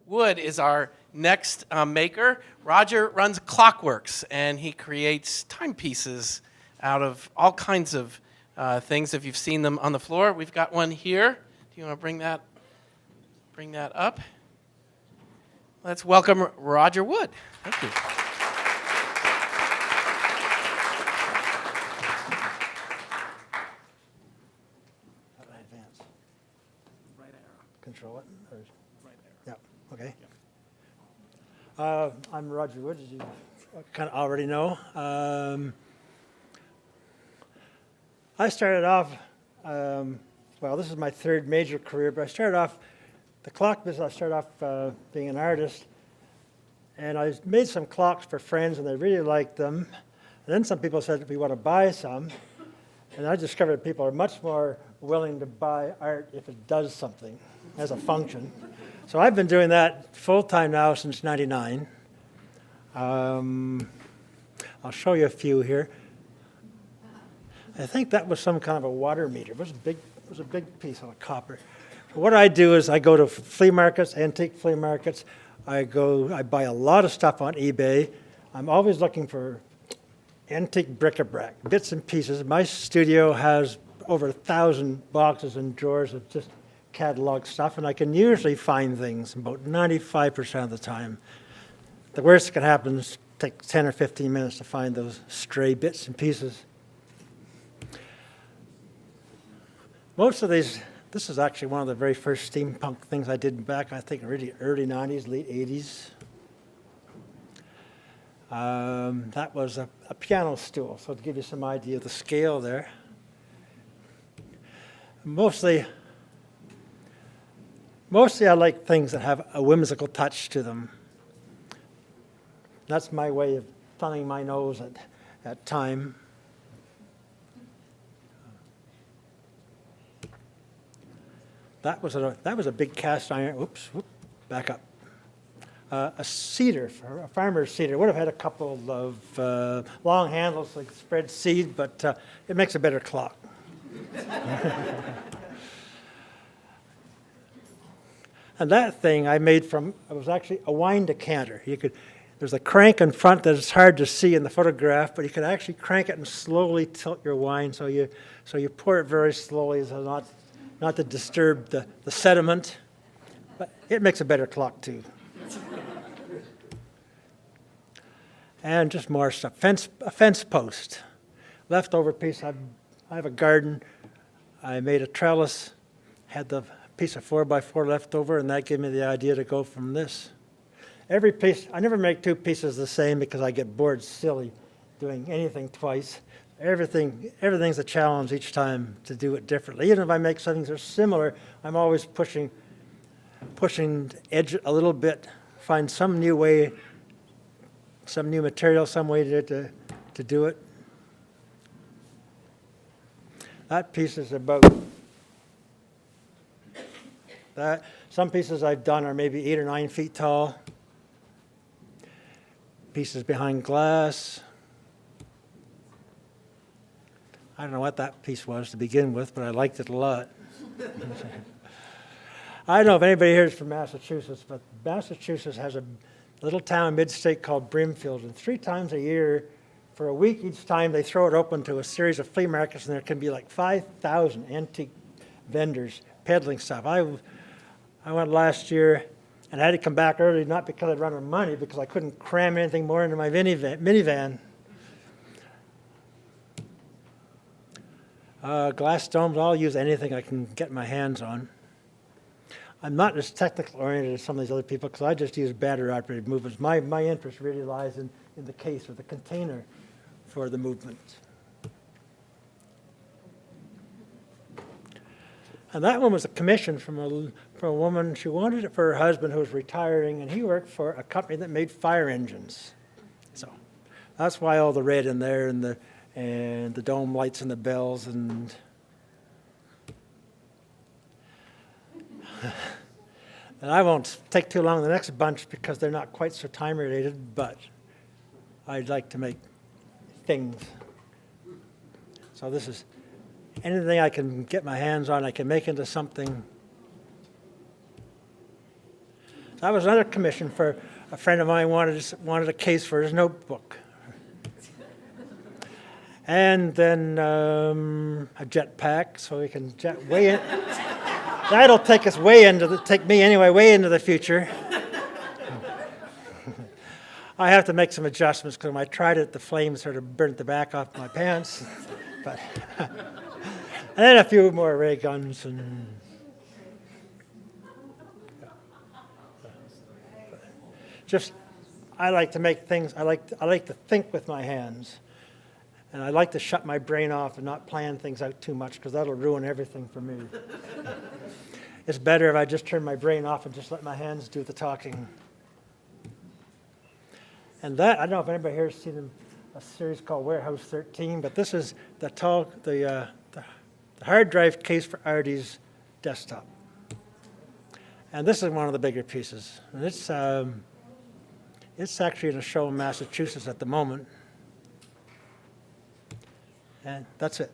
Wood is our next maker. Roger runs Clockworks, and he creates timepieces out of all kinds of things. If you've seen them on the floor, we've got one here. Do you want to bring that up? Let's welcome Roger Wood. Thank you. How do I advance? Right arrow. Control it? Or, Right arrow. yeah, okay. I'm Roger Wood, as you kind of already know. I started off, well, this is my third major career, but I started off, the clock business, I started off being an artist, and I made some clocks for friends, and they really liked them. And then some people said, we want to buy some, and I discovered people are much more willing to buy art if it does something, as a function. So I've been doing that full-time now since '99. I'll show you a few here. I think that was some kind of a water meter. It was a big piece of copper. What I do is I go to flea markets, antique flea markets. I buy a lot of stuff on eBay. I'm always looking for antique bric-a-brac, bits and pieces. My studio has over 1,000 boxes and drawers of just catalog stuff, and I can usually find things about 95% of the time. The worst that can happen is take 10 or 15 minutes to find those stray bits and pieces. Most of these, this is actually one of the very first steampunk things I did back, I think, really early 90s, late 80s. That was a piano stool, so to give you some idea of the scale there. Mostly I like things that have a whimsical touch to them. That's my way of thumbing my nose at time. That was a big cast iron. Oops, back up. A cedar, a farmer's cedar. Would have had a couple of long handles so it could spread seed, but it makes a better clock. And that thing I made from, it was actually a wine decanter. There's a crank in front that is hard to see in the photograph, but you can actually crank it and slowly tilt your wine so you pour it very slowly so not to disturb the sediment. But it makes a better clock too. And just more stuff. A fence post. Leftover piece. I have a garden. I made a trellis, had the piece of 4x4 left over, and that gave me the idea to go from this. Every piece, I never make two pieces the same because I get bored silly doing anything twice. Everything's a challenge each time to do it differently. Even if I make something that's similar, I'm always pushing edge a little bit, find some new way, some new material, some way to do it. That piece is about that. Some pieces I've done are maybe 8 or 9 feet tall. Pieces behind glass. I don't know what that piece was to begin with, but I liked it a lot. I don't know if anybody here is from Massachusetts, but Massachusetts has a little town mid-state called Brimfield, and 3 times a year, for a week each time, they throw it open to a series of flea markets, and there can be like 5,000 antique vendors peddling stuff. I went last year, and I had to come back early, not because I'd run out of money, because I couldn't cram anything more into my minivan. Glass domes, I'll use anything I can get my hands on. I'm not as technical oriented as some of these other people because I just use battery operated movements. My interest really lies in the case or the container for the movement. And that one was a commission from a woman. She wanted it for her husband who was retiring, and he worked for a company that made fire engines. So that's why all the red in there and the dome lights and the bells and and I won't take too long the next bunch because they're not quite so time related, but I'd like to make things. So this is anything I can get my hands on, I can make into something. That was another commission for a friend of mine wanted a case for his notebook. And then a jetpack, so we can jet way in. That'll take us take me anyway, way into the future. I have to make some adjustments because when I tried it, the flames sort of burnt the back off my pants. But and then a few more ray guns and. Just, I like to make things. I like to think with my hands. And I like to shut my brain off and not plan things out too much because that'll ruin everything for me. It's better if I just turn my brain off and just let my hands do the talking. And that, I don't know if anybody here has seen a series called Warehouse 13, but this is the hard drive case for Artie's desktop. And this is one of the bigger pieces. And it's actually in a show in Massachusetts at the moment. And that's it.